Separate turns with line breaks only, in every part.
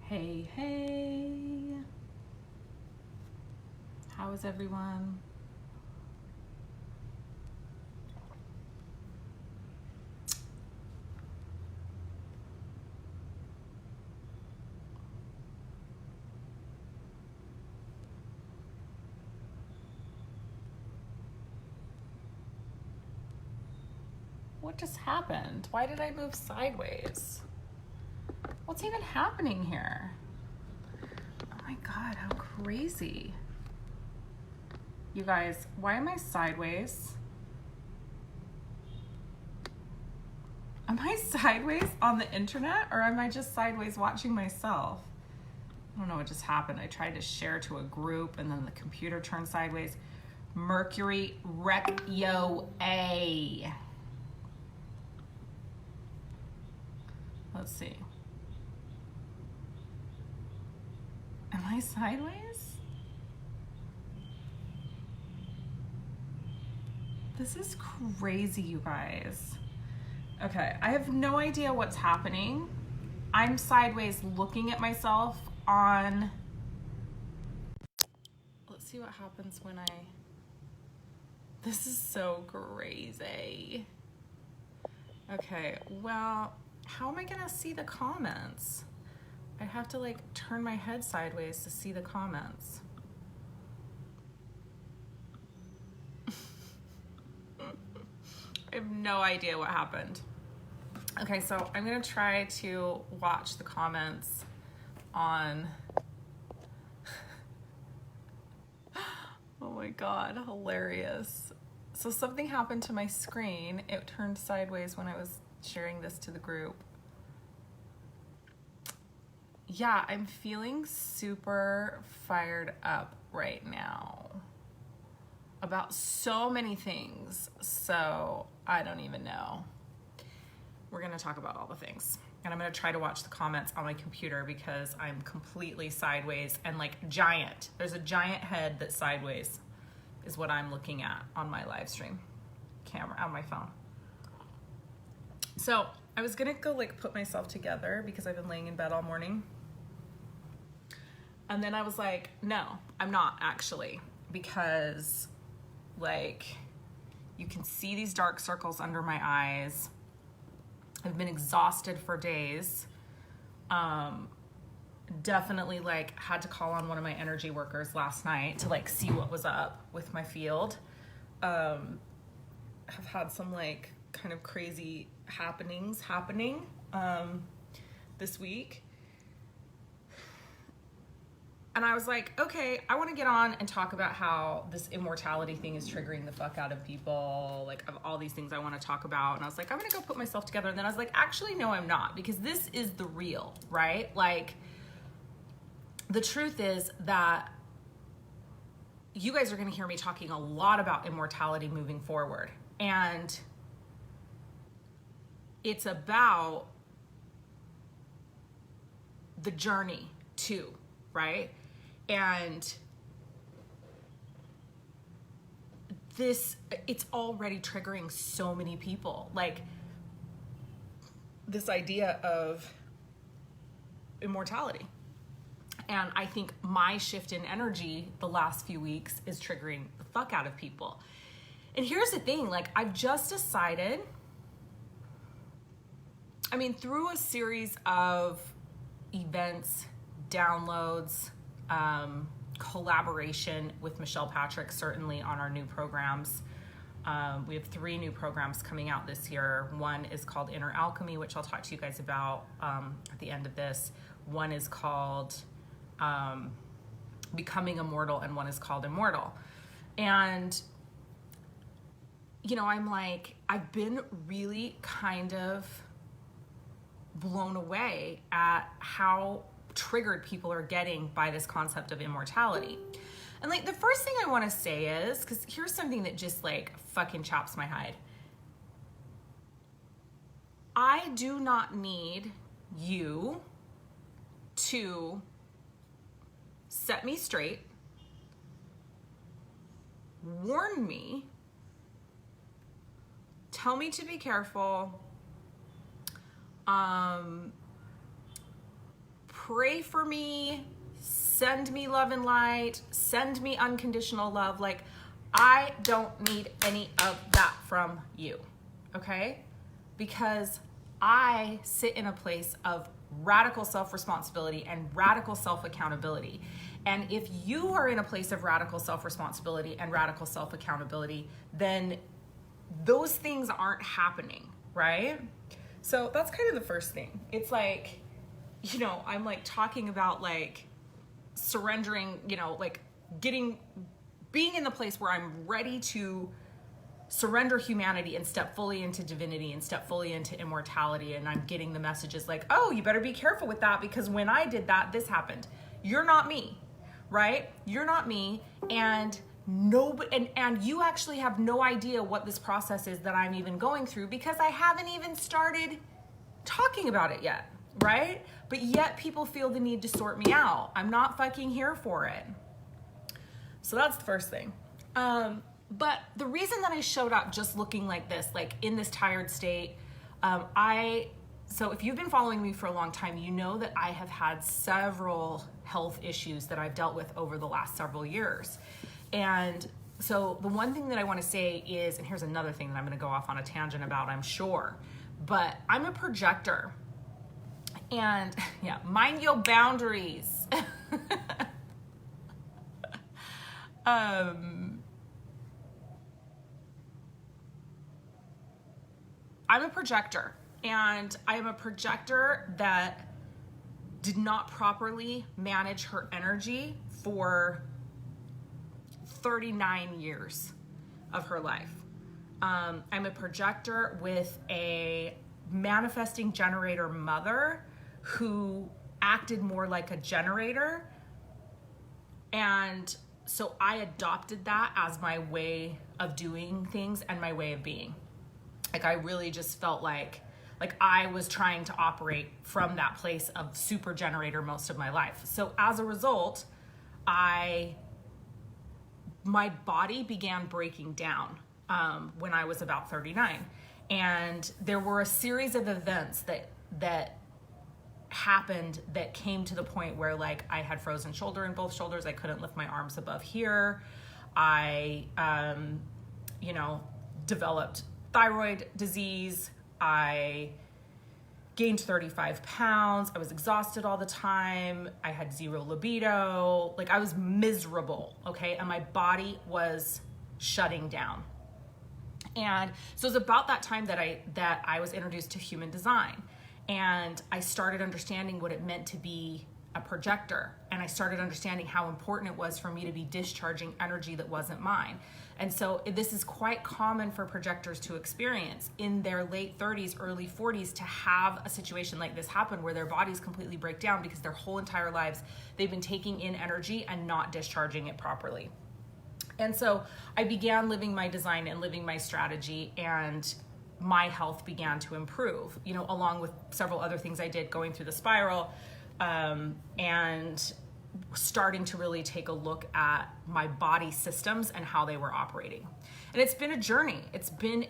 Hey, hey. How is everyone? What just happened? Why did I move sideways? What's even happening here? Oh my God, how crazy. You guys, why am I sideways? Am I sideways on the internet or am I just sideways watching myself? I don't know what just happened. I tried to share to a group and then the computer turned sideways. Mercury Recyo A. Let's see. Am I sideways? This is crazy, you guys. Okay, I have no idea what's happening. I'm sideways looking at myself on... Let's see what happens when I... This is so crazy. Okay, well, how am I gonna see the comments? I have to like turn my head sideways to see the comments. I have no idea what happened. Okay, so I'm gonna try to watch the comments on... Oh my God, hilarious. So something happened to my screen. It turned sideways when I was sharing this to the group. Yeah, I'm feeling super fired up right now about so many things. So I don't even know. We're gonna talk about all the things. And I'm gonna try to watch the comments on my computer because I'm completely sideways and like giant. There's a giant head that's sideways is what I'm looking at on my live stream camera on my phone. So I was gonna go like put myself together because I've been laying in bed all morning. And then I was like, no, I'm not actually, because like you can see these dark circles under my eyes. I've been exhausted for days. Definitely like had to call on one of my energy workers last night to like see what was up with my field. Have had some like kind of crazy happenings happening this week. And I was like, okay, I want to get on and talk about how this immortality thing is triggering the fuck out of people. Like, of all these things I want to talk about. And I was like, I'm going to go put myself together. And then I was like, actually, no, I'm not. Because this is the real, right? Like, the truth is that you guys are going to hear me talking a lot about immortality moving forward. And it's about the journey too, right? And this, it's already triggering so many people. Like this idea of immortality. And I think my shift in energy the last few weeks is triggering the fuck out of people. And here's the thing, like I've just decided, I mean, through a series of events, downloads, collaboration with Michelle Patrick, certainly on our new programs. We have 3 new programs coming out this year. One is called Inner Alchemy, which I'll talk to you guys about at the end of this. One is called Becoming Immortal, and one is called Immortal. And, you know, I'm like, I've been really kind of blown away at how triggered people are getting by this concept of immortality. And like the first thing I want to say is, because here's something that just like fucking chops my hide. I do not need you to set me straight, warn me, tell me to be careful, pray for me, send me love and light, send me unconditional love. Like, I don't need any of that from you, okay? Because I sit in a place of radical self-responsibility and radical self-accountability. And if you are in a place of radical self-responsibility and radical self-accountability, then those things aren't happening, right? So that's kind of the first thing. It's like, you know, I'm like talking about like surrendering, you know, like being in the place where I'm ready to surrender humanity and step fully into divinity and step fully into immortality. And I'm getting the messages like, oh, you better be careful with that because when I did that, this happened. You're not me, right? You're not me. And and you actually have no idea what this process is that I'm even going through because I haven't even started talking about it yet, right? But yet people feel the need to sort me out. I'm not fucking here for it. So that's the first thing. But the reason that I showed up just looking like this, like in this tired state, so if you've been following me for a long time, you know that I have had several health issues that I've dealt with over the last several years. And so the one thing that I want to say is, and here's another thing that I'm going to go off on a tangent about, I'm sure, but I'm a projector. And yeah, mind your boundaries. I'm a projector, and I am a projector that did not properly manage her energy for 39 years of her life. I'm a projector with a manifesting generator mother who acted more like a generator. And so I adopted that as my way of doing things and my way of being. Like, I really just felt like I was trying to operate from that place of super generator most of my life. So as a result, my body began breaking down when I was about 39. And there were a series of events that happened that came to the point where, like, I had frozen shoulder in both shoulders. I couldn't lift my arms above here. I, developed thyroid disease. I gained 35 pounds. I was exhausted all the time. I had zero libido. Like, I was miserable, okay? And my body was shutting down. And so it was about that time that I was introduced to human design. And I started understanding what it meant to be a projector. And I started understanding how important it was for me to be discharging energy that wasn't mine. And so this is quite common for projectors to experience in their late 30s, early 40s, to have a situation like this happen where their bodies completely break down because their whole entire lives they've been taking in energy and not discharging it properly. And so I began living my design and living my strategy, and my health began to improve, along with several other things I did, going through the spiral, and starting to really take a look at my body systems and how they were operating. And it's been a journey. It's been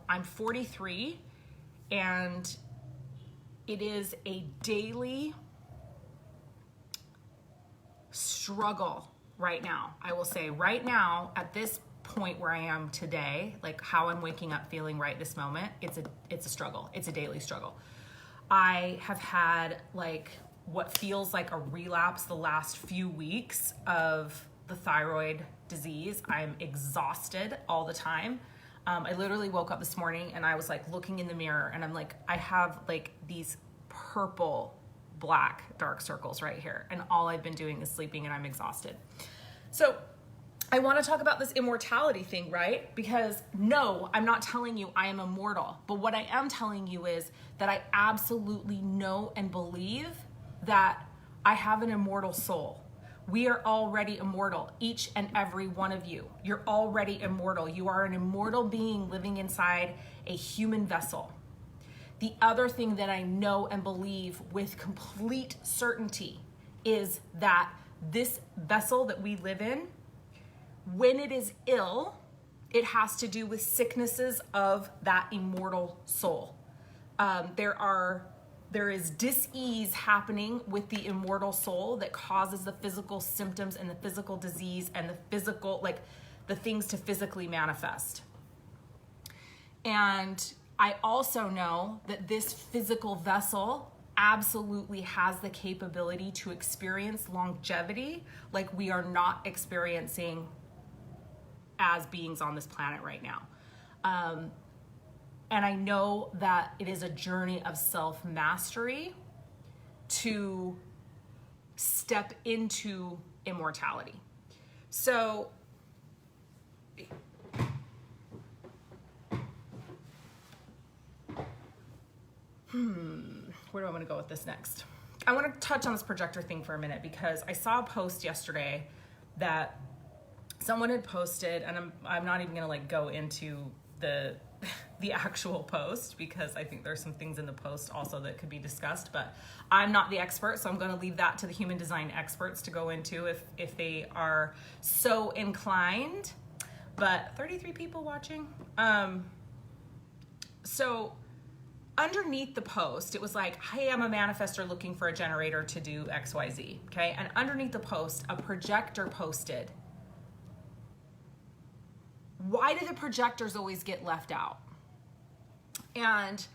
I'm 43, and it is a daily struggle right now. I will say right now, at this point where I am today, like how I'm waking up feeling right this moment, it's a struggle. It's a daily struggle. I have had like what feels like a relapse the last few weeks of the thyroid disease. I'm exhausted all the time. I literally woke up this morning and I was like looking in the mirror and I'm like, I have like these purple black dark circles right here, and all I've been doing is sleeping and I'm exhausted. So I want to talk about this immortality thing, right? Because no, I'm not telling you I am immortal, but what I am telling you is that I absolutely know and believe that I have an immortal soul. We are already immortal, each and every one of you. You're already immortal. You are an immortal being living inside a human vessel. The other thing that I know and believe with complete certainty is that this vessel that we live in, when it is ill, it has to do with sicknesses of that immortal soul. There are there is dis-ease happening with the immortal soul that causes the physical symptoms and the physical disease and the physical, like the things to physically manifest. And I also know that this physical vessel absolutely has the capability to experience longevity like we are not experiencing as beings on this planet right now. And I know that it is a journey of self-mastery to step into immortality. So, where do I want to go with this next? I want to touch on this projector thing for a minute because I saw a post yesterday that someone had posted, and I'm not even gonna like go into the actual post because I think there's some things in the post also that could be discussed, but I'm not the expert, so I'm gonna leave that to the human design experts to go into if they are so inclined. But 33 people watching. So underneath the post, it was like, hey, I'm a manifestor looking for a generator to do XYZ, okay? And underneath the post, a projector posted, why do the projectors always get left out? And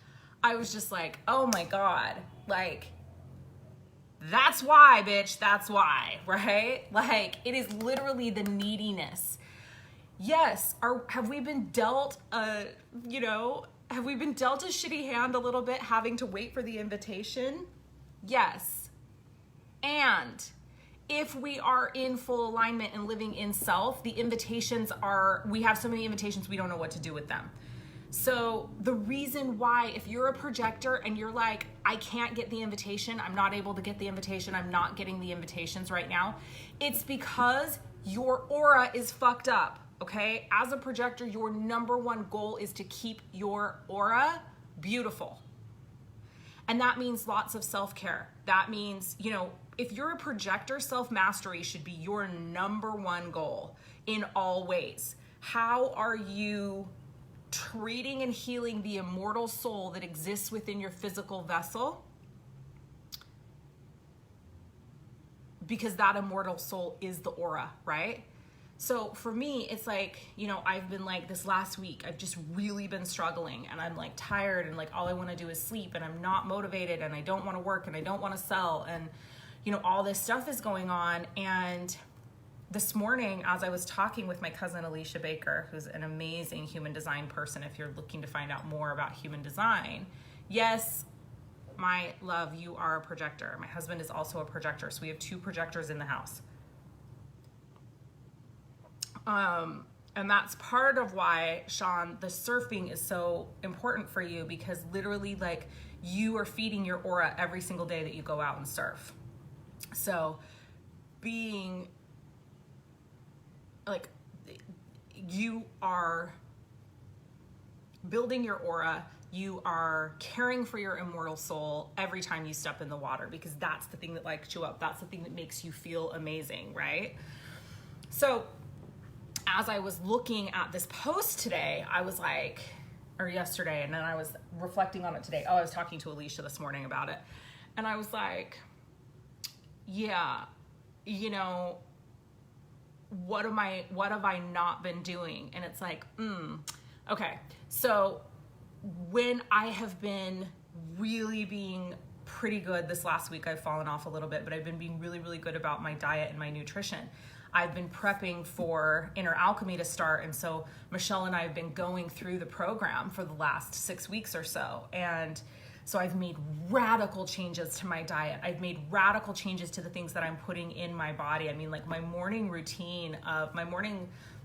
I was just like, oh my God, like, that's why, bitch, that's why, right? Like, it is literally the neediness. Yes, have we been dealt have we been dealt a shitty hand a little bit, having to wait for the invitation? Yes. And if we are in full alignment and living in self, the invitations we have so many invitations, we don't know what to do with them. So the reason why, if you're a projector and you're like, I can't get the invitation, I'm not able to get the invitation, I'm not getting the invitations right now, it's because your aura is fucked up. Okay, as a projector, your number one goal is to keep your aura beautiful. And that means lots of self-care. That means, if you're a projector, self-mastery should be your number one goal in all ways. How are you treating and healing the immortal soul that exists within your physical vessel? Because that immortal soul is the aura, right? So for me, it's like, I've been like this last week, I've just really been struggling and I'm like tired and like all I want to do is sleep and I'm not motivated and I don't want to work and I don't want to sell and, all this stuff is going on. And this morning, as I was talking with my cousin, Alicia Baker, who's an amazing human design person, if you're looking to find out more about human design, yes, my love, you are a projector. My husband is also a projector. So we have two projectors in the house. And that's part of why, Sean, the surfing is so important for you, because literally like you are feeding your aura every single day that you go out and surf. So being like, you are building your aura, you are caring for your immortal soul every time you step in the water, because that's the thing that lights you up. That's the thing that makes you feel amazing, right? So as I was looking at this post today, I was like, or yesterday, and then I was reflecting on it today. Oh, I was talking to Alicia this morning about it. And I was like, yeah, what have I not been doing? And it's like, okay. So when I have been really being pretty good this last week, I've fallen off a little bit, but I've been being really, really good about my diet and my nutrition. I've been prepping for Inner Alchemy to start. And so Michelle and I have been going through the program for the last 6 weeks or so. And so I've made radical changes to my diet. I've made radical changes to the things that I'm putting in my body. I mean, like my morning routine of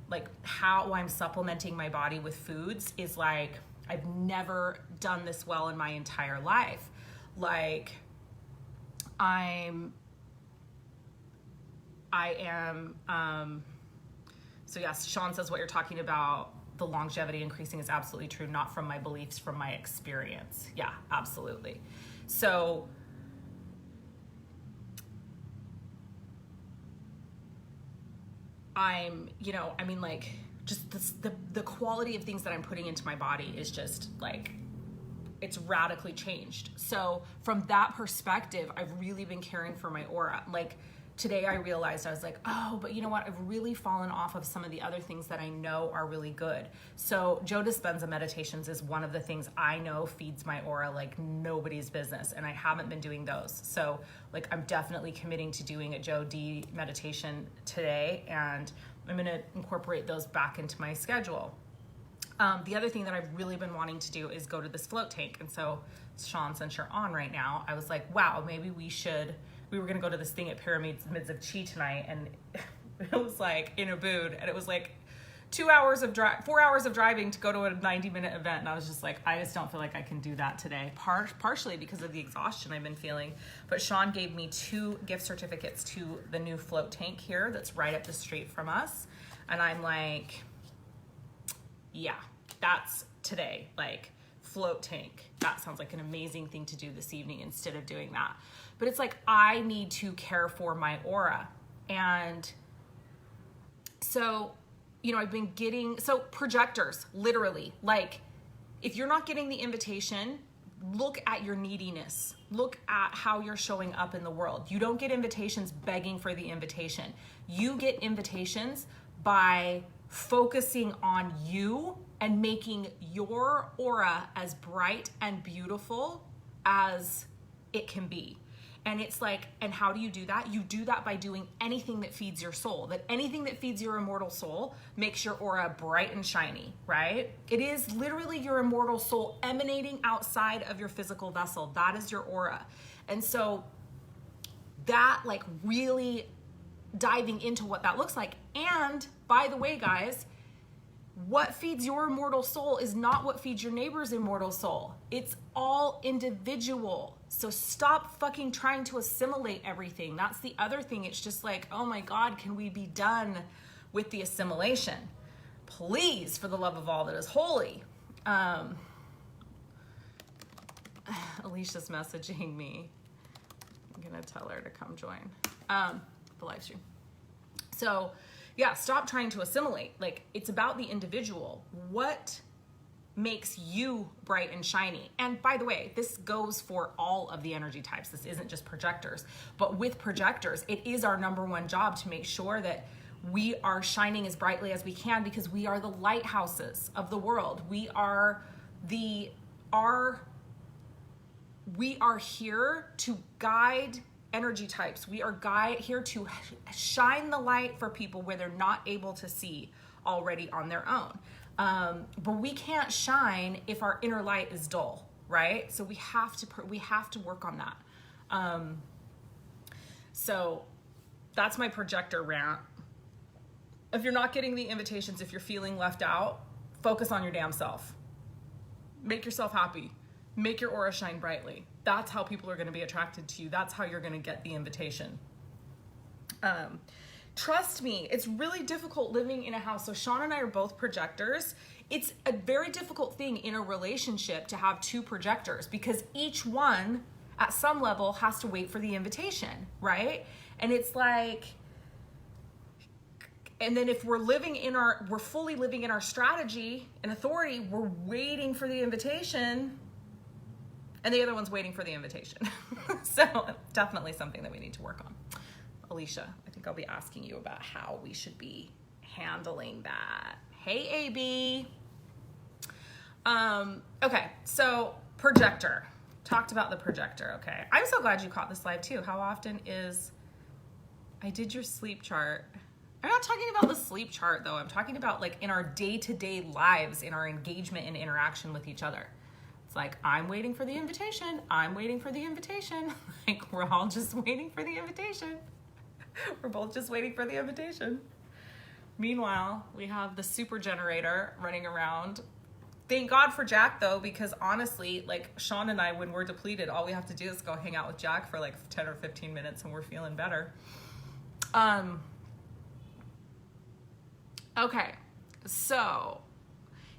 like how I'm supplementing my body with foods is like, I've never done this well in my entire life. Like so yes, Sean says what you're talking about, the longevity increasing, is absolutely true, not from my beliefs, from my experience. Yeah, absolutely. So just the quality of things that I'm putting into my body is just like it's radically changed. So from that perspective, I've really been caring for my aura. Like today I realized, I was like, oh, but you know what? I've really fallen off of some of the other things that I know are really good. So Joe Dispenza meditations is one of the things I know feeds my aura like nobody's business. And I haven't been doing those. So like, I'm definitely committing to doing a Joe D meditation today. And I'm going to incorporate those back into my schedule. The other thing that I've really been wanting to do is go to this float tank. And so Sean, since you're on right now, I was like, wow, maybe we were going to go to this thing at Pyramids of Chi tonight. And it was like in Ubud, and it was like 4 hours of driving to go to a 90-minute event. And I was just like, I just don't feel like I can do that today. Partially because of the exhaustion I've been feeling. But Sean gave me 2 gift certificates to the new float tank here that's right up the street from us. And I'm like, yeah, that's today. Like, float tank. That sounds like an amazing thing to do this evening instead of doing that. But it's like, I need to care for my aura. And so, you know, I've been getting, so projectors, literally, like, if you're not getting the invitation, look at your neediness. Look at how you're showing up in the world. You don't get invitations begging for the invitation. You get invitations by focusing on you and making your aura as bright and beautiful as it can be. And it's like, and how do you do that? You do that by doing anything that feeds your soul. That anything that feeds your immortal soul makes your aura bright and shiny, right? It is literally your immortal soul emanating outside of your physical vessel. That is your aura. And so that, like, really diving into what that looks like. And by the way, guys, what feeds your immortal soul is not what feeds your neighbor's immortal soul. It's all individual. So stop fucking trying to assimilate everything. That's the other thing. It's just like, oh my God, can we be done with the assimilation? Please, for the love of all that is holy. Alicia's messaging me. I'm gonna tell her to come join the live stream. So yeah, stop trying to assimilate. Like, it's about the individual. What makes you bright and shiny? And by the way, this goes for all of the energy types. This isn't just projectors. But with projectors, it is our #1 job to make sure that we are shining as brightly as we can, because we are the lighthouses of the world. We are here to guide energy types. We are here to shine the light for people where they're not able to see already on their own. But we can't shine if our inner light is dull, right? So we have to work on that. So that's my projector rant. If you're not getting the invitations, if you're feeling left out, focus on your damn self. Make yourself happy. Make your aura shine brightly. That's how people are going to be attracted to you. That's how you're going to get the invitation. Trust me, it's really difficult living in a house. So Sean and I are both projectors. It's a very difficult thing in a relationship to have 2 projectors, because each one at some level has to wait for the invitation, right? And it's like, and then if we're fully living in our strategy and authority, we're waiting for the invitation, and the other one's waiting for the invitation. So definitely something that we need to work on. Alicia, I think I'll be asking you about how we should be handling that. Hey, AB. Okay, so projector. Talked about the projector, okay. I'm so glad you caught this live too. How often is, I did your sleep chart. I'm not talking about the sleep chart though. I'm talking about like in our day-to-day lives, in our engagement and interaction with each other. Like, I'm waiting for the invitation. I'm waiting for the invitation. Like, we're all just waiting for the invitation. We're both just waiting for the invitation. Meanwhile, we have the super generator running around. Thank God for Jack, though, because honestly, like, Sean and I, when we're depleted, all we have to do is go hang out with Jack for like 10 or 15 minutes and we're feeling better. Okay, so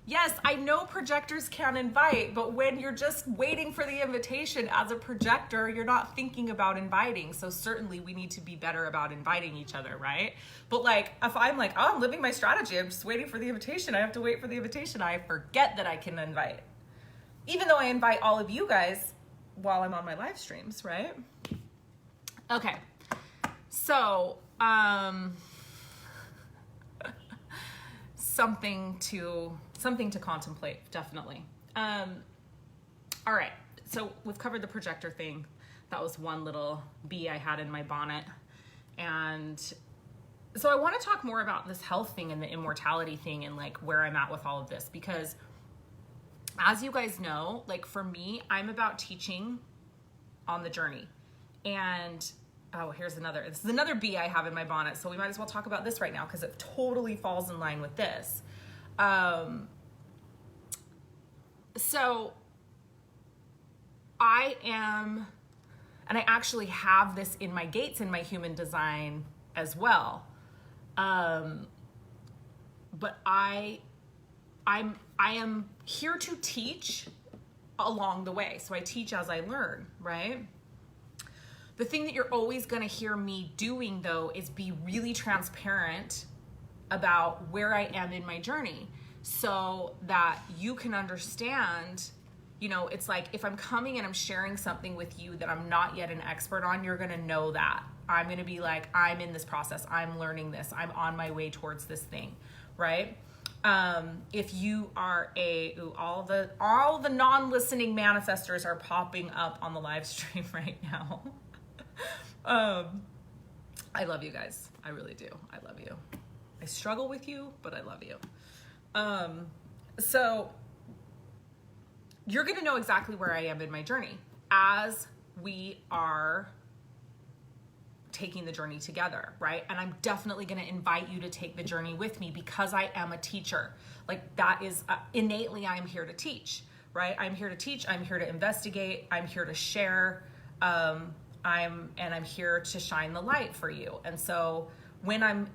yes, I know projectors can invite, but when you're just waiting for the invitation as a projector, you're not thinking about inviting. So certainly we need to be better about inviting each other, right? But like, if I'm like, oh, I'm living my strategy, I'm just waiting for the invitation, I have to wait for the invitation, I forget that I can invite. even though I invite all of you guys while I'm on my live streams, right? Okay, so something to contemplate, definitely. All right, so we've covered the projector thing. That was one little bee I had in my bonnet. And so I want to talk more about this health thing and the immortality thing and like where I'm at with all of this, because as you guys know, like for me, I'm about teaching on the journey. And oh, this is another bee I have in my bonnet. So we might as well talk about this right now because it totally falls in line with this. So I am, and I actually have this in my gates in my human design as well. But I am here to teach along the way. So I teach as I learn, right? The thing that you're always going to hear me doing though is be really transparent about where I am in my journey so that you can understand. You know, it's like if I'm coming and I'm sharing something with you that I'm not yet an expert on, you're going to know that. I'm going to be like, I'm in this process. I'm learning this. I'm on my way towards this thing, right? If you are all the non-listening manifestors are popping up on the live stream right now. I love you guys. I really do. I love you. I struggle with you, but I love you. So you're going to know exactly where I am in my journey as we are taking the journey together, right? And I'm definitely going to invite you to take the journey with me because I am a teacher. Like that is innately, I'm here to teach, right? I'm here to teach. I'm here to investigate. I'm here to share. I'm here to shine the light for you. And so when I'm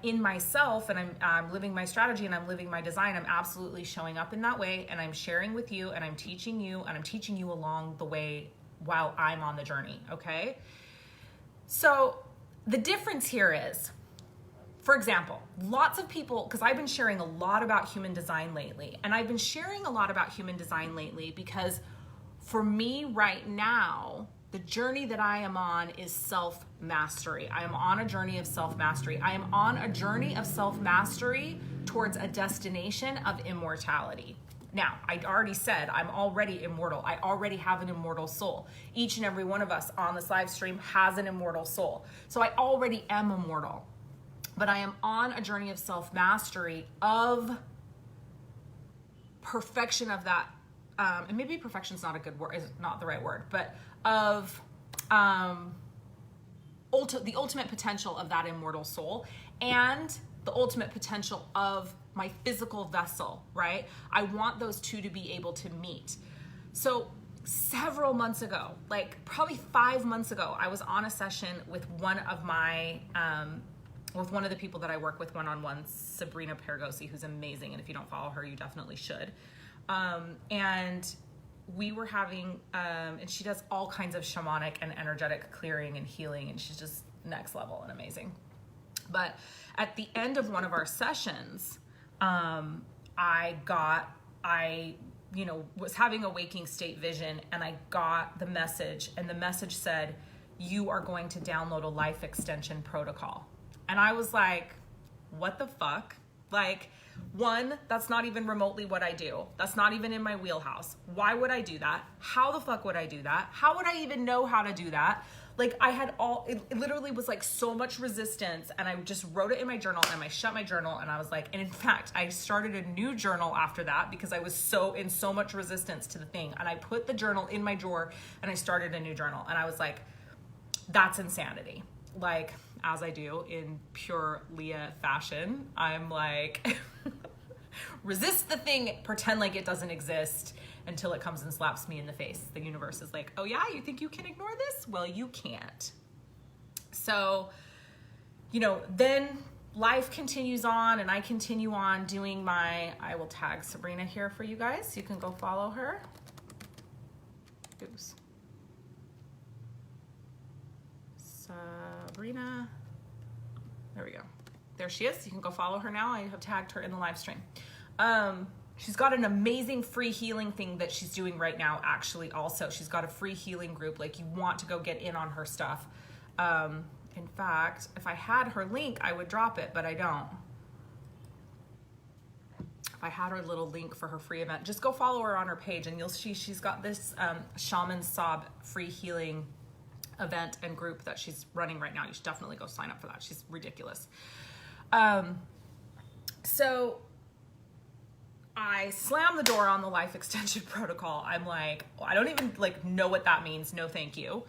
in myself and I'm living my strategy and I'm living my design, I'm absolutely showing up in that way, and I'm sharing with you and I'm teaching you along the way while I'm on the journey, okay? So the difference here is, for example, lots of people, because I've been sharing a lot about human design lately, and I've been sharing a lot about human design lately because for me right now, the journey that I am on is self-mastery. I am on a journey of self-mastery. I am on a journey of self-mastery towards a destination of immortality. Now, I already said I'm already immortal. I already have an immortal soul. Each and every one of us on this live stream has an immortal soul. So I already am immortal. But I am on a journey of self-mastery, of perfection of that. And maybe perfection is not a good word, is not the right word, but of the ultimate potential of that immortal soul and the ultimate potential of my physical vessel, right? I want those two to be able to meet. So several months ago, like probably 5 months ago, I was on a session with one of the people that I work with one-on-one, Sabrina Paragosi, who's amazing. And if you don't follow her, you definitely should. And we were having, and she does all kinds of shamanic and energetic clearing and healing, and she's just next level and amazing. But at the end of one of our sessions, I was having a waking state vision, and I got the message, and the message said, "You are going to download a life extension protocol." And I was like, what the fuck? Like, one, that's not even remotely what I do. That's not even in my wheelhouse. Why would I do that? How the fuck would I do that? How would I even know how to do that? Like it literally was like so much resistance, and I just wrote it in my journal, and I shut my journal, and I was like, and in fact, I started a new journal after that because I was in so much resistance to the thing. And I put the journal in my drawer and I started a new journal, and I was like, that's insanity. Like, as I do in pure LEAH fashion, I'm like, resist the thing, pretend like it doesn't exist until it comes and slaps me in the face. The universe is like, oh yeah, you think you can ignore this? Well, you can't. So, then life continues on, and I continue on doing I will tag Sabrina here for you guys. You can go follow her. Oops. Sabrina, there we go. There she is. You can go follow her now. I have tagged her in the live stream. She's got an amazing free healing thing that she's doing right now, actually, also. She's got a free healing group. Like, you want to go get in on her stuff. In fact, if I had her link, I would drop it, but I don't. If I had her little link for her free event, just go follow her on her page and you'll see she's got this Shaman Sob free healing event and group that she's running right now. You should definitely go sign up for that. She's ridiculous. So I slammed the door on the life extension protocol. I'm like, I don't even know what that means. No, thank you.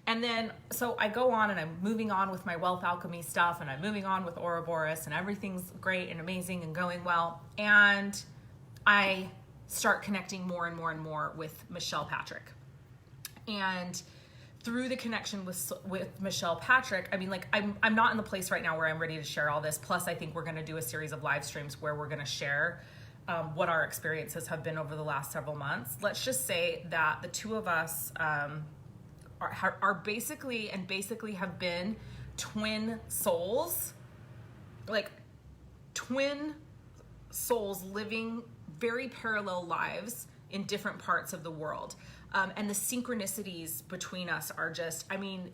And then, so I go on and I'm moving on with my wealth alchemy stuff, and I'm moving on with Ouroboros, and everything's great and amazing and going well. And I start connecting more and more and more with Michelle Patrick. And through the connection with Michelle Patrick, I mean, I'm not in the place right now where I'm ready to share all this. Plus, I think we're going to do a series of live streams where we're going to share what our experiences have been over the last several months. Let's just say that the two of us are basically have been twin souls, like twin souls living very parallel lives in different parts of the world. And the synchronicities between us are just, I mean,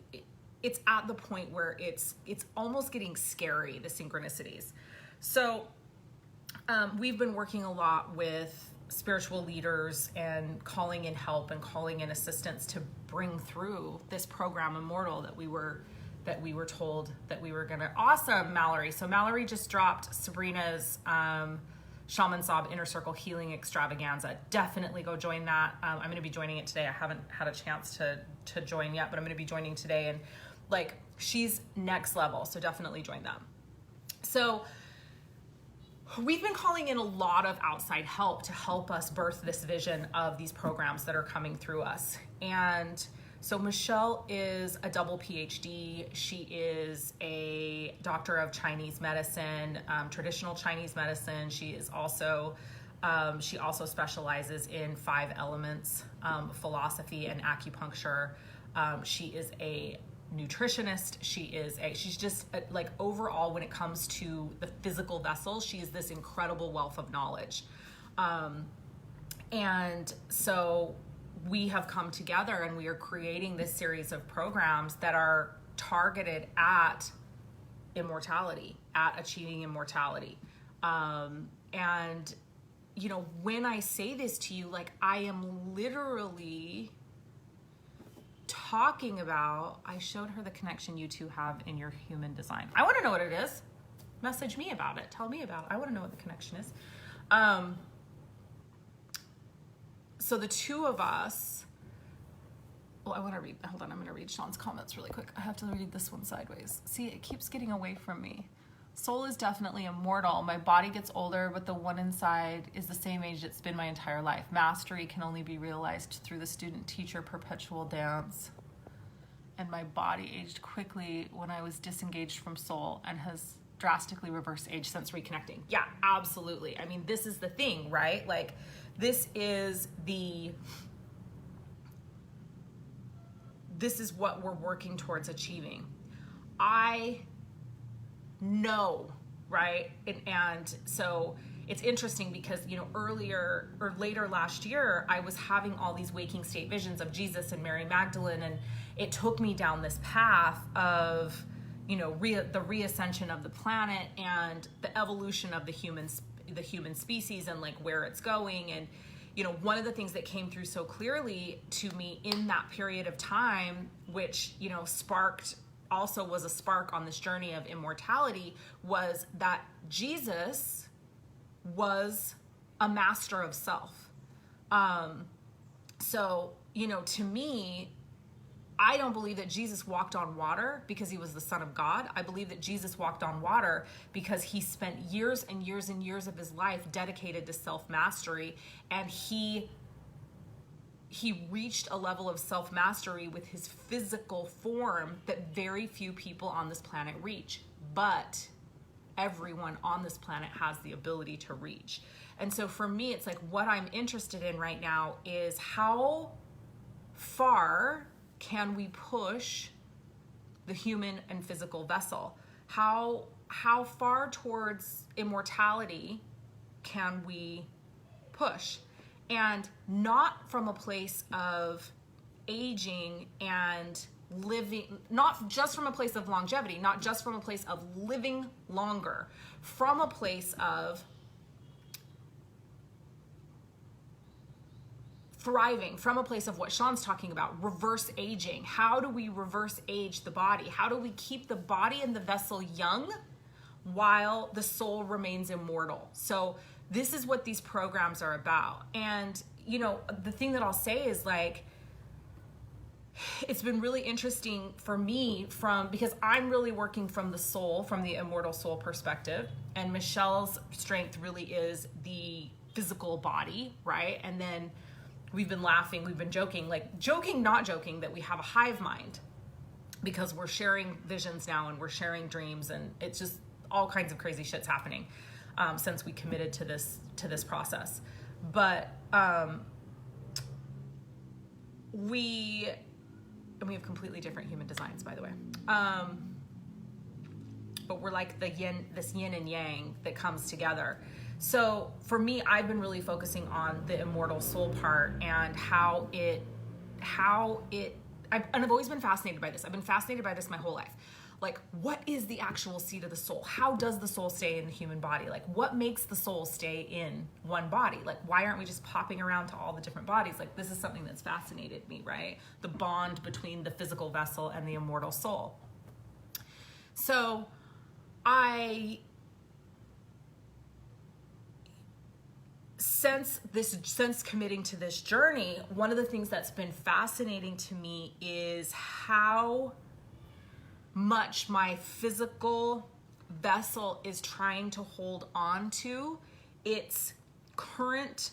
it's at the point where it's almost getting scary, the synchronicities. So we've been working a lot with spiritual leaders and calling in help and calling in assistance to bring through this program Immortal that we were told that we were gonna. Awesome, Mallory. So Mallory just dropped Sabrina's Shaman Sob Inner Circle Healing Extravaganza. Definitely go join that. I'm going to be joining it today. I haven't had a chance to join yet, but I'm going to be joining today. And she's next level. So definitely join them. So we've been calling in a lot of outside help to help us birth this vision of these programs that are coming through us. And so Michelle is a double PhD. She is a doctor of Chinese medicine, traditional Chinese medicine. She also specializes in 5 elements philosophy and acupuncture. She is a nutritionist. She's just overall, when it comes to the physical vessel, she is this incredible wealth of knowledge. And so we have come together and we are creating this series of programs that are targeted at immortality, at achieving immortality. And, when I say this to you, I am literally talking about, I showed her the connection you two have in your human design. I want to know what it is. Message me about it. Tell me about it. I want to know what the connection is. So the two of us, I want to read, hold on, I'm going to read Sean's comments really quick. I have to read this one sideways. See, it keeps getting away from me. Soul is definitely immortal. My body gets older, but the one inside is the same age it's been my entire life. Mastery can only be realized through the student-teacher perpetual dance. And my body aged quickly when I was disengaged from soul and has drastically reversed age since reconnecting. Yeah, absolutely. I mean, this is the thing, right? This is what we're working towards achieving. I know, right? And so it's interesting because, earlier or later last year, I was having all these waking state visions of Jesus and Mary Magdalene, and it took me down this path of, the reascension of the planet and the evolution of the human species and where it's going. And, one of the things that came through so clearly to me in that period of time, which, was a spark on this journey of immortality, was that Jesus was a master of self. So, to me, I don't believe that Jesus walked on water because he was the Son of God. I believe that Jesus walked on water because he spent years and years and years of his life dedicated to self-mastery, and he reached a level of self-mastery with his physical form that very few people on this planet reach, but everyone on this planet has the ability to reach. And so for me, it's what I'm interested in right now is how far can we push the human and physical vessel? How far towards immortality can we push. And not from a place of aging and living, not just from a place of longevity, not just from a place of living longer, from a place of thriving, from a place of what Sean's talking about, reverse aging. How do we reverse age the body? How do we keep the body and the vessel young while the soul remains immortal? So this is what these programs are about. And, you know, the thing that I'll say is, like, it's been really interesting for me because I'm really working from the soul, from the immortal soul perspective. And Michelle's strength really is the physical body, right? And then we've been laughing, we've been joking, not joking, that we have a hive mind because we're sharing visions now and we're sharing dreams, and it's just all kinds of crazy shit's happening since we committed to this process. But we have completely different human designs, by the way. But we're like this yin and yang that comes together. So for me, I've been really focusing on the immortal soul part and I've always been fascinated by this. I've been fascinated by this my whole life. Like, what is the actual seat of the soul? How does the soul stay in the human body? Like, what makes the soul stay in one body? Like, why aren't we just popping around to all the different bodies? Like, this is something that's fascinated me, right? The bond between the physical vessel and the immortal soul. So since committing to this journey, one of the things that's been fascinating to me is how much my physical vessel is trying to hold on to its current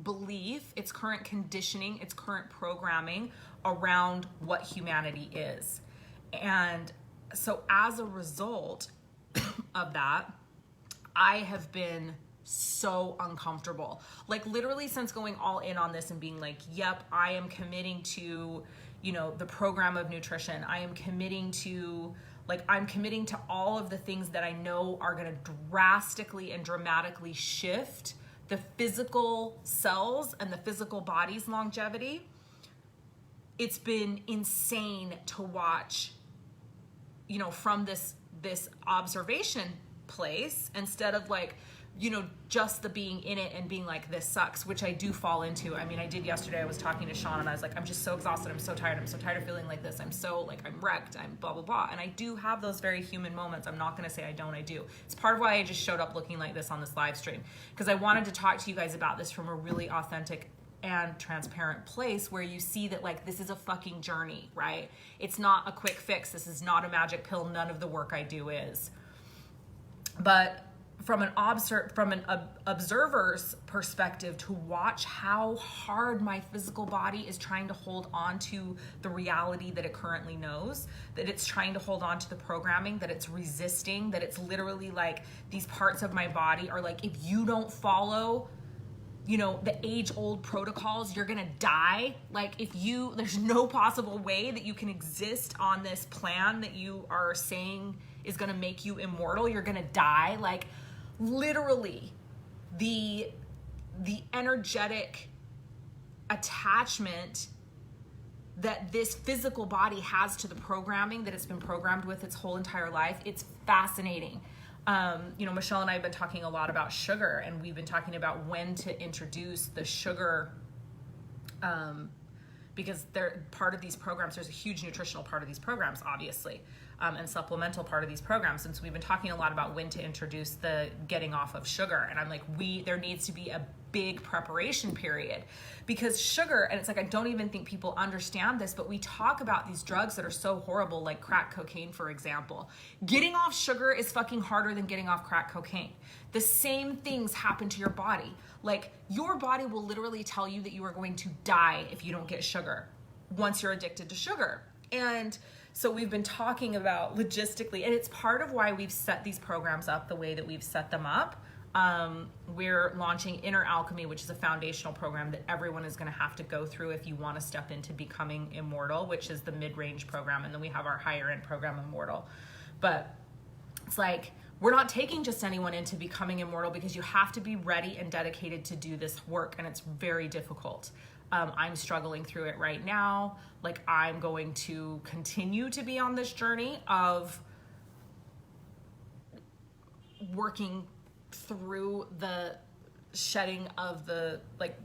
belief, its current conditioning, its current programming around what humanity is. And so as a result of that, I have been so uncomfortable. Like, literally since going all in on this and being like, yep, I am committing to, you know, the program of nutrition. I am committing to, I'm committing to all of the things that I know are going to drastically and dramatically shift the physical cells and the physical body's longevity. It's been insane to watch, you know, from this observation place, instead of just the being in it and being like, this sucks, which I do fall into. I mean, I did yesterday. I was talking to Sean and I was like, I'm just so exhausted. I'm so tired. I'm so tired of feeling like this. I'm so I'm wrecked. I'm blah, blah, blah. And I do have those very human moments. I'm not going to say I don't. I do. It's part of why I just showed up looking like this on this live stream, because I wanted to talk to you guys about this from a really authentic and transparent place where you see that this is a fucking journey, right? It's not a quick fix. This is not a magic pill. None of the work I do is. But from an observer's perspective, to watch how hard my physical body is trying to hold on to the reality that it currently knows, that it's trying to hold on to the programming, that it's resisting, that it's literally these parts of my body are if you don't follow, you know, the age-old protocols, you're gonna die. There's no possible way that you can exist on this plan that you are saying is gonna make you immortal. You're gonna die. Literally, the energetic attachment that this physical body has to the programming that it's been programmed with its whole entire life, it's fascinating. Michelle and I have been talking a lot about sugar, and we've been talking about when to introduce the sugar, because they're part of these programs. There's a huge nutritional part of these programs, obviously, and supplemental part of these programs. And so we've been talking a lot about when to introduce the getting off of sugar. And I'm like, there needs to be a big preparation period, because sugar, and it's I don't even think people understand this, but we talk about these drugs that are so horrible, like crack cocaine, for example. Getting off sugar is fucking harder than getting off crack cocaine. The same things happen to your body. Your body will literally tell you that you are going to die if you don't get sugar once you're addicted to sugar. And so we've been talking about logistically, and it's part of why we've set these programs up the way that we've set them up. We're launching Inner Alchemy, which is a foundational program that everyone is going to have to go through if you want to step into becoming immortal, which is the mid-range program. And then we have our higher end program, Immortal. But it's we're not taking just anyone into becoming immortal, because you have to be ready and dedicated to do this work, and it's very difficult. I'm struggling through it right now. Like, I'm going to continue to be on this journey of working through the shedding of the, like,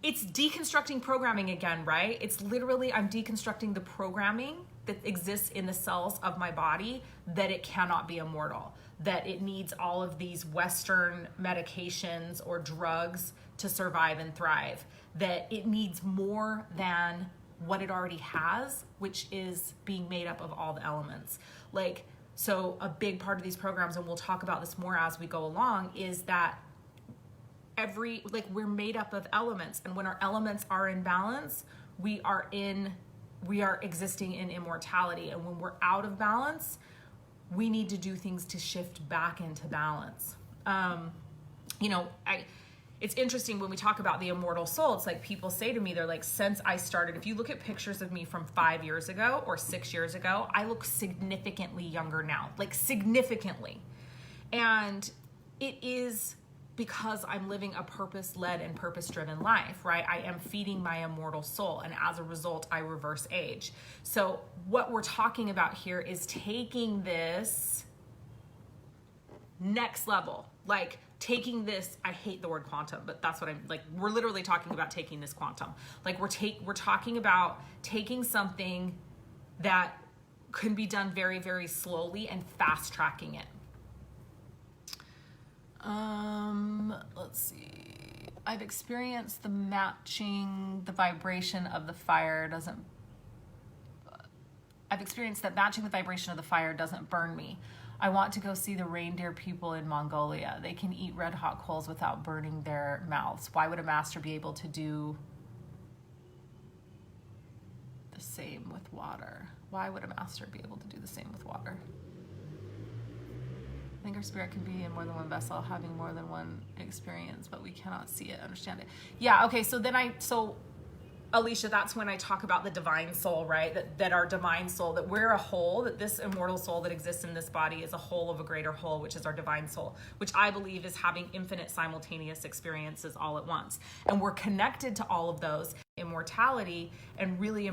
it's deconstructing programming again, right? It's literally, I'm deconstructing the programming that exists in the cells of my body, that it cannot be immortal, that it needs all of these Western medications or drugs to survive and thrive, that it needs more than what it already has, which is being made up of all the elements. Like, so a big part of these programs, and we'll talk about this more as we go along, is that we're made up of elements, and when our elements are in balance, we are existing in immortality. And when we're out of balance, we need to do things to shift back into balance. It's interesting when we talk about the immortal soul. It's like, people say to me, they're like, since I started, if you look at pictures of me from 5 years ago or 6 years ago, I look significantly younger now, like significantly. And it is because I'm living a purpose-led and purpose-driven life, right? I am feeding my immortal soul, and as a result, I reverse age. So what we're talking about here is taking this next level, like taking this, I hate the word quantum, but that's what I'm like, we're literally talking about taking this quantum. Like, we're talking about taking something that can be done very, very slowly and fast tracking it. Let's see. I've experienced the matching the vibration of the fire doesn't burn me. I want to go see the reindeer people in Mongolia. They can eat red hot coals without burning their mouths. Why would a master be able to do the same with water? Why would a master be able to do the same with water? I think our spirit can be in more than one vessel, having more than one experience, but we cannot see it, understand it. Yeah, okay, so Alicia, that's when I talk about the divine soul, right? That our divine soul, that we're a whole, that this immortal soul that exists in this body is a whole of a greater whole, which is our divine soul, which I believe is having infinite simultaneous experiences all at once. And we're connected to all of those immortality, and really,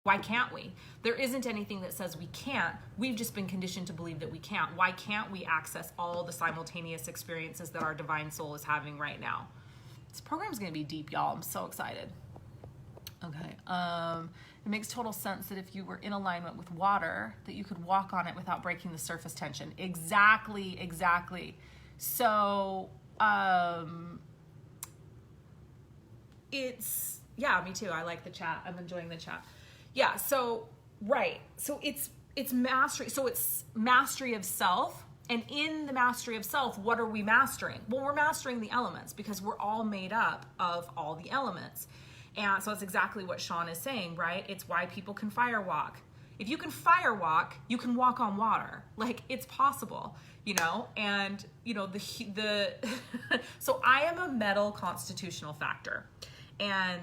why can't we? There isn't anything that says we can't. We've just been conditioned to believe that we can't. Why can't we access all the simultaneous experiences that our divine soul is having right now? This program's gonna be deep, y'all. I'm so excited. Okay, it makes total sense that if you were in alignment with water, that you could walk on it without breaking the surface tension. Exactly. So, yeah, me too. I like the chat. I'm enjoying the chat. Yeah, so, right. So it's mastery. So it's mastery of self. And in the mastery of self, what are we mastering? Well, we're mastering the elements, because we're all made up of all the elements. And so it's exactly what Sean is saying, right? It's why people can firewalk. If you can firewalk, you can walk on water. Like, it's possible, and, so I am a metal constitutional factor. And,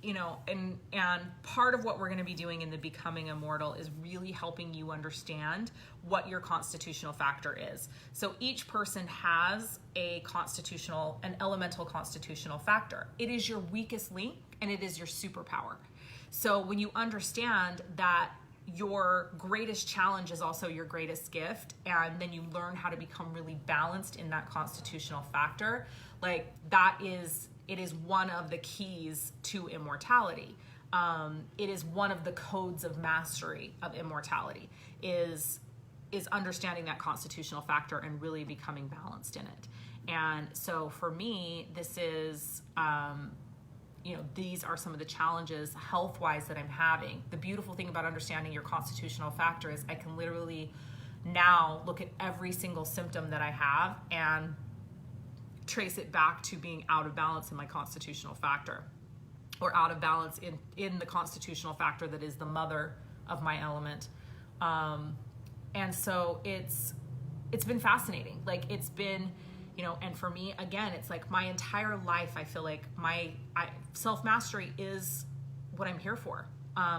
and part of what we're going to be doing in the Becoming Immortal is really helping you understand what your constitutional factor is. So each person has an elemental constitutional factor. It is your weakest link, and it is your superpower. So when you understand that your greatest challenge is also your greatest gift, and then you learn how to become really balanced in that constitutional factor, like, it is one of the keys to immortality. It is one of the codes of mastery of immortality, is understanding that constitutional factor and really becoming balanced in it. And so for me, this is, these are some of the challenges health-wise that I'm having. The beautiful thing about understanding your constitutional factor is I can literally now look at every single symptom that I have and trace it back to being out of balance in my constitutional factor, or out of balance in the constitutional factor that is the mother of my element. And so it's been fascinating. Like, it's been, and for me, again, it's like my entire life, I feel like self-mastery is what I'm here for.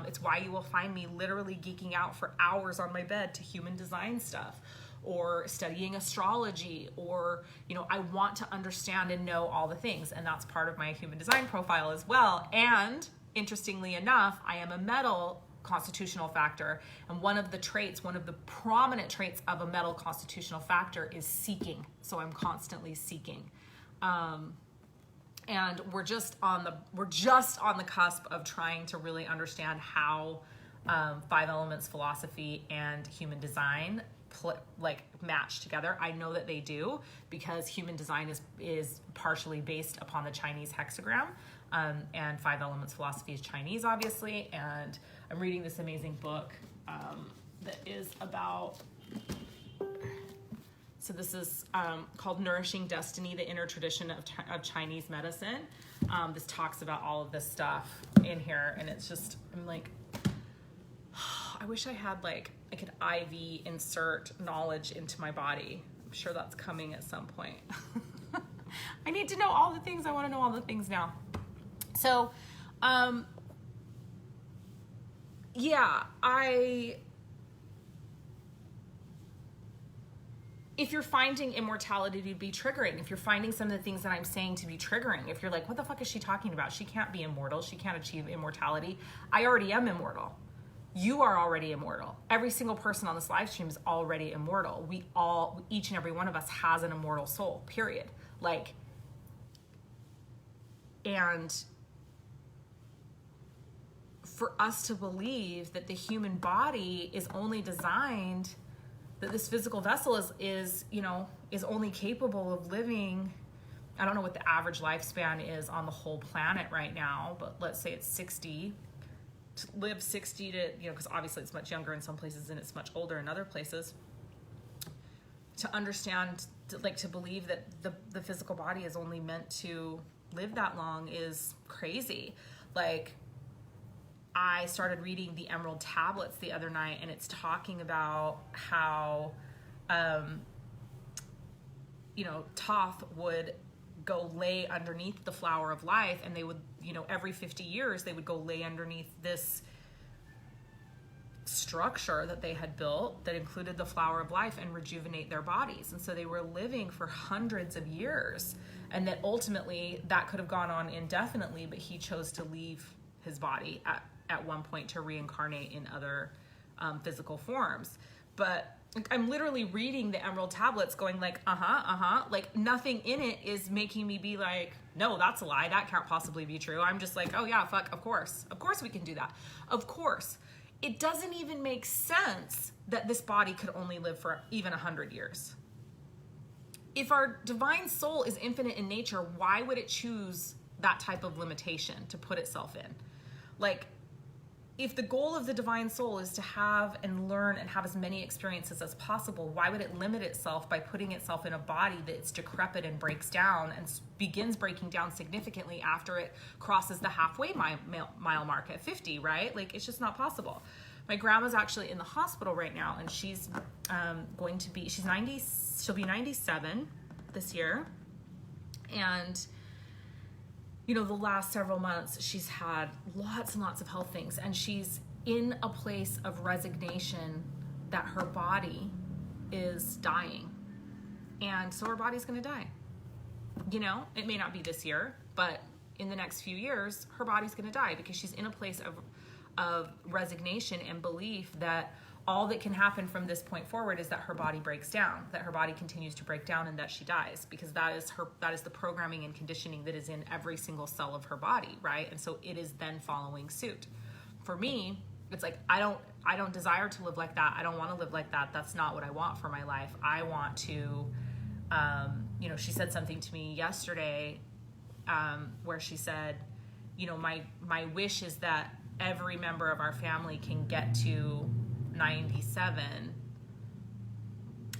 It's why you will find me literally geeking out for hours on my bed to human design stuff, or studying astrology, or, you know, I want to understand and know all the things. And that's part of my human design profile as well. And interestingly enough, I am a metal constitutional factor. And one of the prominent traits of a metal constitutional factor is seeking. So I'm constantly seeking. And we're just on the cusp of trying to really understand how five elements philosophy and human design match together. I know that they do, because human design is partially based upon the Chinese hexagram, and five elements philosophy is Chinese, obviously. And I'm reading this amazing book that is about. So this is called Nourishing Destiny, the Inner Tradition of Chinese Medicine. This talks about all of this stuff in here, and it's just, I'm like, I wish I had I could IV insert knowledge into my body. I'm sure that's coming at some point. I need to know all the things. I want to know all the things now. So, yeah, if you're finding immortality to be triggering, if you're finding some of the things that I'm saying to be triggering, if you're like, what the fuck is she talking about? She can't be immortal. She can't achieve immortality. I already am immortal. You are already immortal. Every single person on this live stream is already immortal. Each and every one of us has an immortal soul, period. And for us to believe that the human body is only designed, that this physical vessel is only capable of living, I don't know what the average lifespan is on the whole planet right now, but let's say it's 60, to live 60 to, because obviously it's much younger in some places and it's much older in other places. To understand, to believe that the physical body is only meant to live that long is crazy. I started reading the Emerald Tablets the other night, and it's talking about how, Thoth would go lay underneath the flower of life, and they would, every 50 years, they would go lay underneath this structure that they had built that included the flower of life and rejuvenate their bodies. And so they were living for hundreds of years, and that ultimately that could have gone on indefinitely, but he chose to leave his body at one point to reincarnate in other physical forms. But I'm literally reading the Emerald Tablets going nothing in it is making me be like, no, that's a lie. That can't possibly be true. I'm just like, oh yeah, fuck, of course we can do that. Of course. It doesn't even make sense that this body could only live for even 100 years. If our divine soul is infinite in nature, why would it choose that type of limitation to put itself in? If the goal of the divine soul is to have and learn and have as many experiences as possible, why would it limit itself by putting itself in a body that's decrepit and breaks down and begins breaking down significantly after it crosses the halfway mile mark at 50, right? It's just not possible. My grandma's actually in the hospital right now, and she's she's 90, she'll be 97 this year. And the last several months, she's had lots and lots of health things, and she's in a place of resignation that her body is dying. And so her body's gonna die. It may not be this year, but in the next few years, her body's gonna die, because she's in a place of resignation and belief that all that can happen from this point forward is that her body breaks down, that her body continues to break down, and that she dies, because that is the programming and conditioning that is in every single cell of her body, right? And so it is then following suit. For me, it's like, I don't desire to live like that. I don't want to live like that. That's not what I want for my life. I want to, she said something to me yesterday, where she said, my wish is that every member of our family can get to 97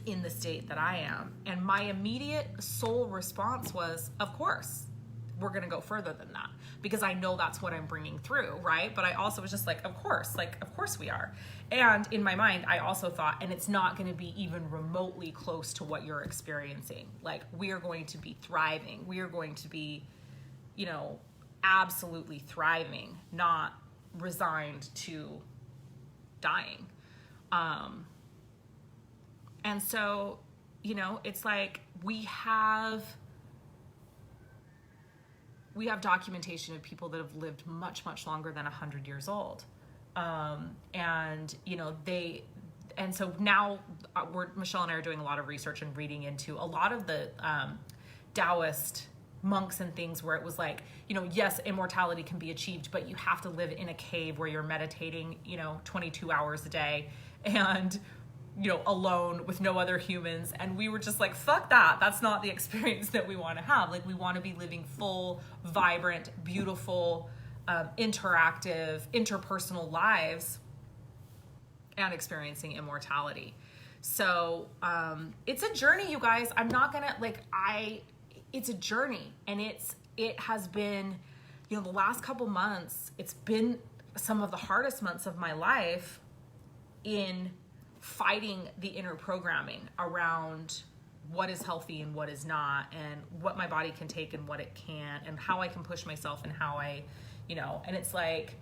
in the state that I am. And my immediate soul response was, of course, we're going to go further than that, because I know that's what I'm bringing through, right? But I also was just like, of course we are. And in my mind, I also thought, and it's not going to be even remotely close to what you're experiencing. We are going to be thriving. We are going to be, absolutely thriving, not resigned to dying. And so, you know, it's like we have documentation of people that have lived much, much longer than 100 years old. And, you know, and so now Michelle and I are doing a lot of research and reading into a lot of the Taoist monks and things where it was like, you know, yes, immortality can be achieved, but you have to live in a cave where you're meditating, you know, 22 hours a day and, you know, alone with no other humans. And we were just like, fuck that. That's not the experience that we want to have. Like, we want to be living full, vibrant, beautiful, interactive, interpersonal lives and experiencing immortality. So it's a journey, you guys. I'm not gonna it's a journey, and it has been, you know, the last couple months, it's been some of the hardest months of my life in fighting the inner programming around what is healthy and what is not, and what my body can take and what it can't, and how I can push myself and how I, you know, and it's like,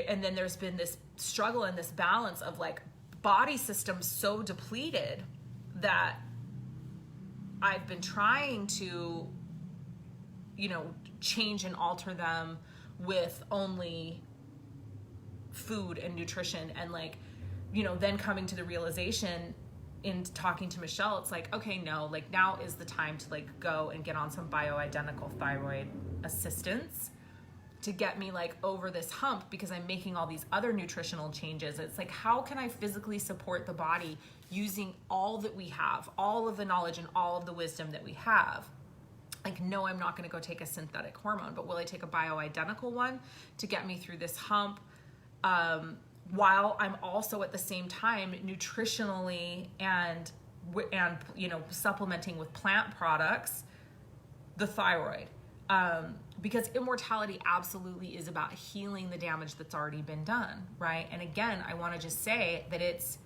and then there's been this struggle and this balance of like body systems so depleted that I've been trying to, you know, change and alter them with only food and nutrition, and like, you know, then coming to the realization in talking to Michelle, it's like, okay, no, like now is the time to like go and get on some bioidentical thyroid assistance to get me like over this hump, because I'm making all these other nutritional changes. It's like, how can I physically support the body using all that we have, all of the knowledge and all of the wisdom that we have? Like, no, I'm not going to go take a synthetic hormone, but will I take a bioidentical one to get me through this hump? While I'm also at the same time nutritionally and you know, supplementing with plant products, the thyroid. Because immortality absolutely is about healing the damage that's already been done, right? And again, I want to just say that it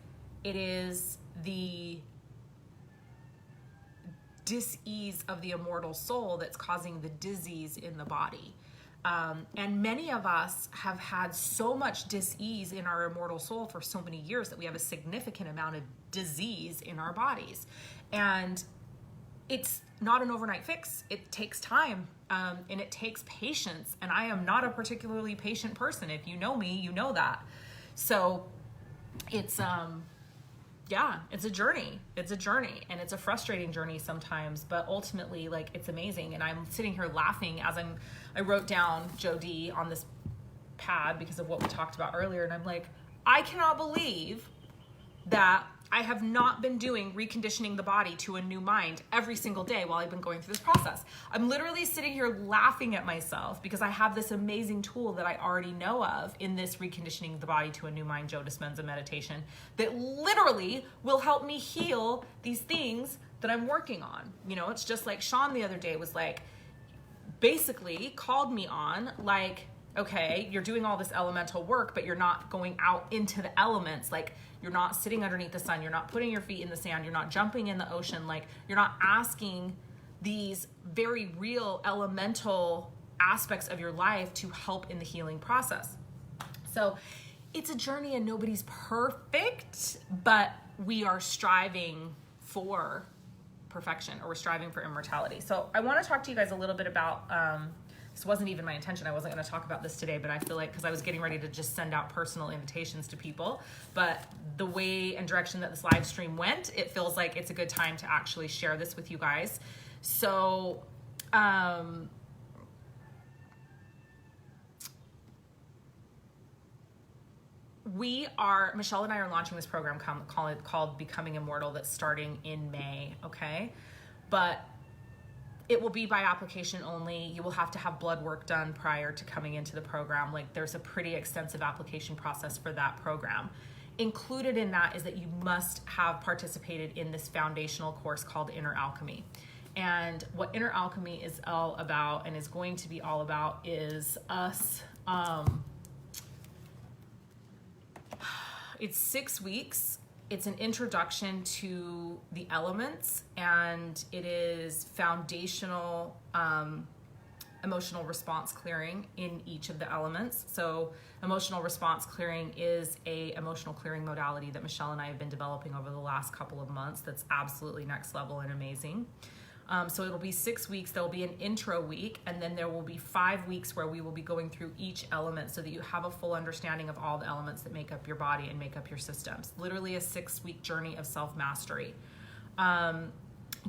is the dis-ease of the immortal soul that's causing the disease in the body. And many of us have had so much dis-ease in our immortal soul for so many years that we have a significant amount of disease in our bodies. And it's not an overnight fix. It takes time, and it takes patience. And I am not a particularly patient person. If you know me, you know that. So it's, yeah, it's a journey. It's a journey, and it's a frustrating journey sometimes, but ultimately, like, it's amazing. And I'm sitting here laughing as I wrote down Joe D on this pad because of what we talked about earlier. And I'm like, I cannot believe that I have not been doing reconditioning the body to a new mind every single day while I've been going through this process. I'm literally sitting here laughing at myself because I have this amazing tool that I already know of in this reconditioning the body to a new mind Joe Dispenza meditation that literally will help me heal these things that I'm working on. You know, it's just like Sean the other day was like, basically called me on like, okay, you're doing all this elemental work, but you're not going out into the elements. Like, you're not sitting underneath the sun. You're not putting your feet in the sand. You're not jumping in the ocean. Like, you're not asking these very real elemental aspects of your life to help in the healing process. So it's a journey, and nobody's perfect, but we are striving for perfection, or we're striving for immortality. So I want to talk to you guys a little bit about, this wasn't even my intention. I wasn't going to talk about this today, but I feel like, because I was getting ready to just send out personal invitations to people, but the way and direction that this live stream went, it feels like it's a good time to actually share this with you guys. So, Michelle and I are launching this program called Becoming Immortal that's starting in May, okay? But it will be by application only. You will have to have blood work done prior to coming into the program. Like, there's a pretty extensive application process for that program. Included in that is that you must have participated in this foundational course called Inner Alchemy. And what Inner Alchemy is all about, and is going to be all about, is us, it's 6 weeks. It's an introduction to the elements, and it is foundational emotional response clearing in each of the elements. So emotional response clearing is a emotional clearing modality that Michelle and I have been developing over the last couple of months that's absolutely next level and amazing. So it'll be 6 weeks. There'll be an intro week, and then there will be 5 weeks where we will be going through each element so that you have a full understanding of all the elements that make up your body and make up your systems. Literally a 6-week journey of self-mastery.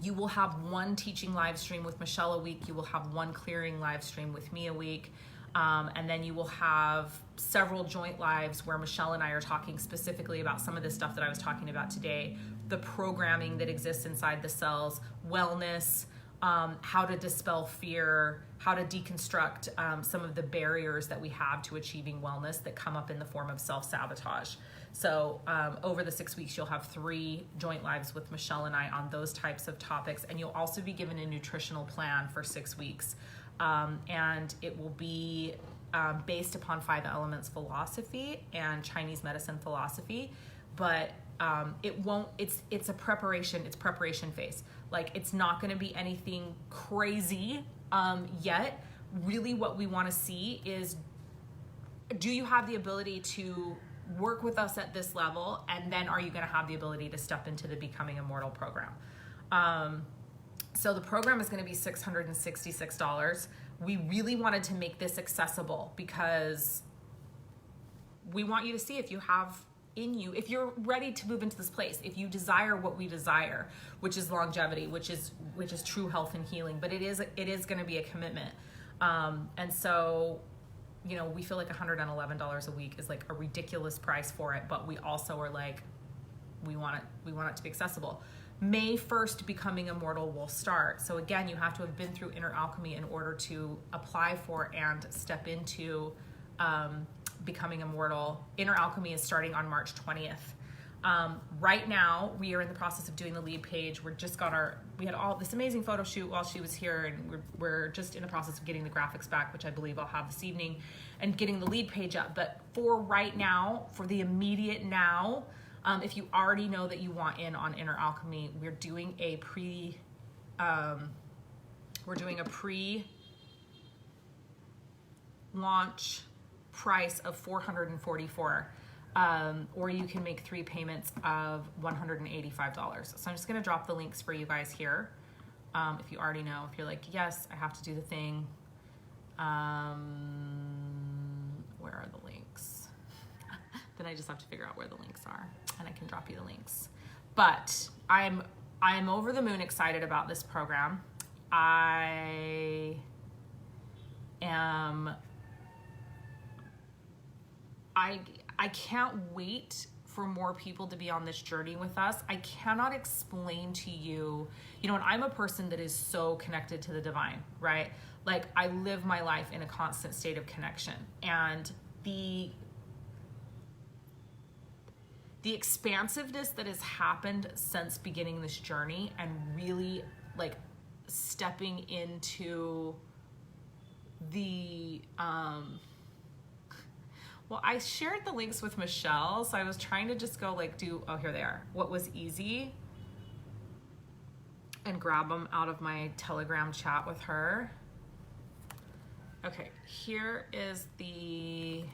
You will have one teaching live stream with Michelle a week. You will have one clearing live stream with me a week. And then you will have several joint lives where Michelle and I are talking specifically about some of the stuff that I was talking about today, the programming that exists inside the cells, wellness, how to dispel fear, how to deconstruct some of the barriers that we have to achieving wellness that come up in the form of self-sabotage. So over the 6 weeks, you'll have 3 joint lives with Michelle and I on those types of topics. And you'll also be given a nutritional plan for 6 weeks. And it will be based upon 5 elements philosophy and Chinese medicine philosophy. But it's a preparation phase. Like, it's not going to be anything crazy yet. Really what we want to see is, do you have the ability to work with us at this level? And then are you going to have the ability to step into the Becoming Immortal program? So the program is going to be $666. We really wanted to make this accessible because we want you to see if you have in you, if you're ready to move into this place, if you desire what we desire, which is longevity, which is true health and healing, but it is going to be a commitment. And so, you know, we feel like $111 a week is like a ridiculous price for it, but we also are like, we want it to be accessible. May 1st, Becoming Immortal will start. So again, you have to have been through Inner Alchemy in order to apply for and step into Becoming Immortal. Inner Alchemy is starting on March 20th. Right now, we are in the process of doing the lead page. We had all this amazing photo shoot while she was here, and we're just in the process of getting the graphics back, which I believe I'll have this evening, and getting the lead page up. But for right now, for the immediate now, if you already know that you want in on Inner Alchemy, we're doing a pre-launch price of $444, or you can make 3 payments of $185. So I'm just going to drop the links for you guys here. If you already know, if you're like, yes, I have to do the thing. Where are the links? Then I just have to figure out where the links are, and I can drop you the links. But I'm over the moon excited about this program. I can't wait for more people to be on this journey with us. I cannot explain to you, and I'm a person that is so connected to the divine, right? Like, I live my life in a constant state of connection, and the expansiveness that has happened since beginning this journey and really like stepping into the well, I shared the links with Michelle, so I was trying to just go like here they are, what was easy, and grab them out of my Telegram chat with her. Okay, here is the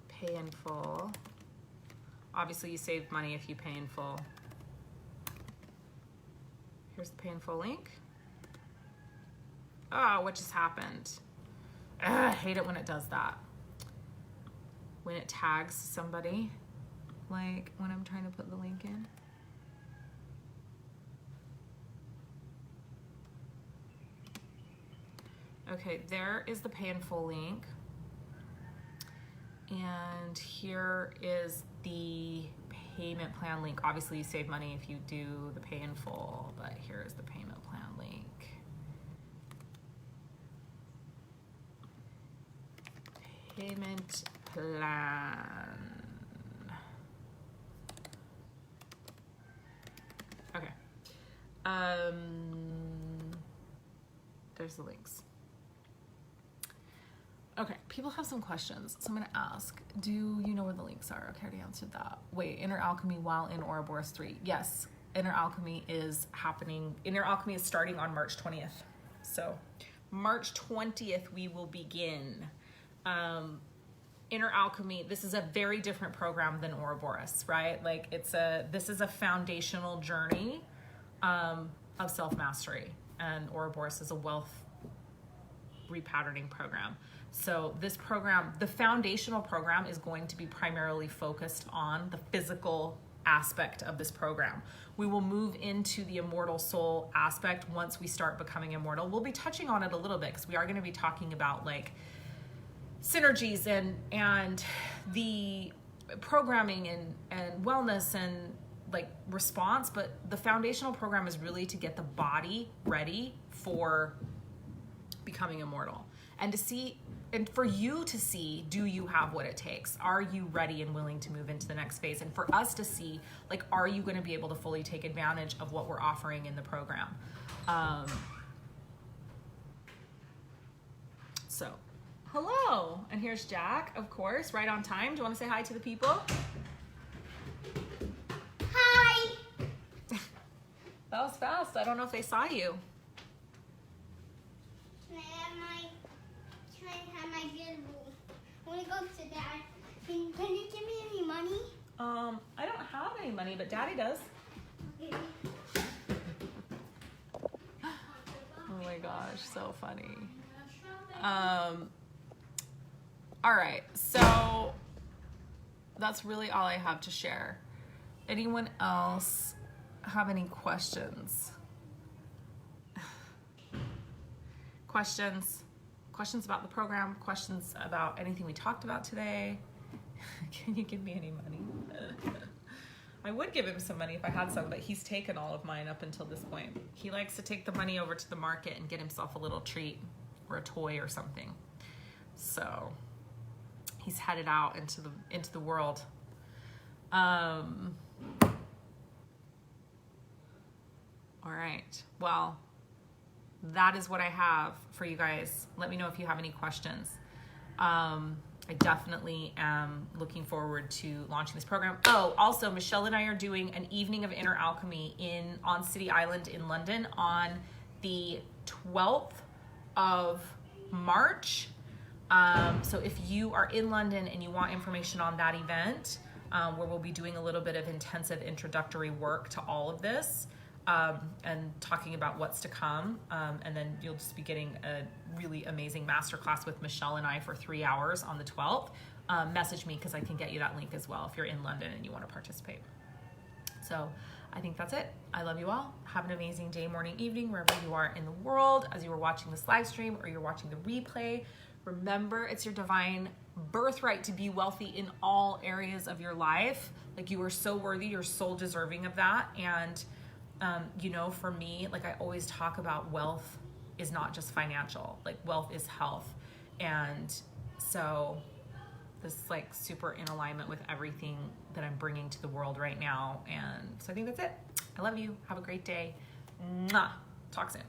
pay in full. Obviously you save money if you pay in full. Here's the pay in full link. Oh, what just happened? Ugh, I hate it when it does that. When it tags somebody, like when I'm trying to put the link in. Okay, there is the pay in full link. And here is the payment plan link. Obviously you save money if you do the pay in full, but here is the payment plan link. Payment plan. Okay. There's the links. Okay, people have some questions, so I'm gonna ask, do you know where the links are? Okay, I already answered that. Wait, Inner Alchemy while in Ouroboros 3. Yes, Inner Alchemy is happening. Inner Alchemy is starting on March 20th. So March 20th, we will begin. Inner Alchemy, this is a very different program than Ouroboros, right? Like this is a foundational journey of self-mastery, and Ouroboros is a wealth repatterning program. So this program, the foundational program, is going to be primarily focused on the physical aspect of this program. We will move into the immortal soul aspect once we start becoming immortal. We'll be touching on it a little bit because we are going to be talking about like synergies and the programming and wellness and like response, but the foundational program is really to get the body ready for becoming immortal, and to see, and for you to see, do you have what it takes? Are you ready and willing to move into the next phase? And for us to see, like, are you going to be able to fully take advantage of what we're offering in the program? So hello, and here's Jack, of course, right on time. Do you want to say hi to the people?
Hi!
That was fast. I don't know if they saw you.
Can I have my good? I want to go to Dad. Can you give me any money?
I don't have any money, but Daddy does.
Okay.
Oh my gosh, so funny. All right, so that's really all I have to share. Anyone else have any questions? Questions about the program? Questions about anything we talked about today? Can you give me any money? I would give him some money if I had some, but he's taken all of mine up until this point. He likes to take the money over to the market and get himself a little treat or a toy or something. So he's headed out into the world. All right. Well, that is what I have for you guys. Let me know if you have any questions. I definitely am looking forward to launching this program. Oh, also, Michelle and I are doing an evening of Inner Alchemy on City Island in London on the 12th of March. So if you are in London and you want information on that event, where we'll be doing a little bit of intensive introductory work to all of this, and talking about what's to come, and then you'll just be getting a really amazing masterclass with Michelle and I for 3 hours on the 12th. Message me because I can get you that link as well if you're in London and you want to participate. So I think that's it. I love you all. Have an amazing day, morning, evening, wherever you are in the world, as you are watching this live stream or you're watching the replay. Remember, it's your divine birthright to be wealthy in all areas of your life. Like, you are so worthy, you're so deserving of that. And you know, for me, like, I always talk about wealth is not just financial, like wealth is health. And so this is like super in alignment with everything that I'm bringing to the world right now. And so I think that's it. I love you. Have a great day. Mwah. Talk soon.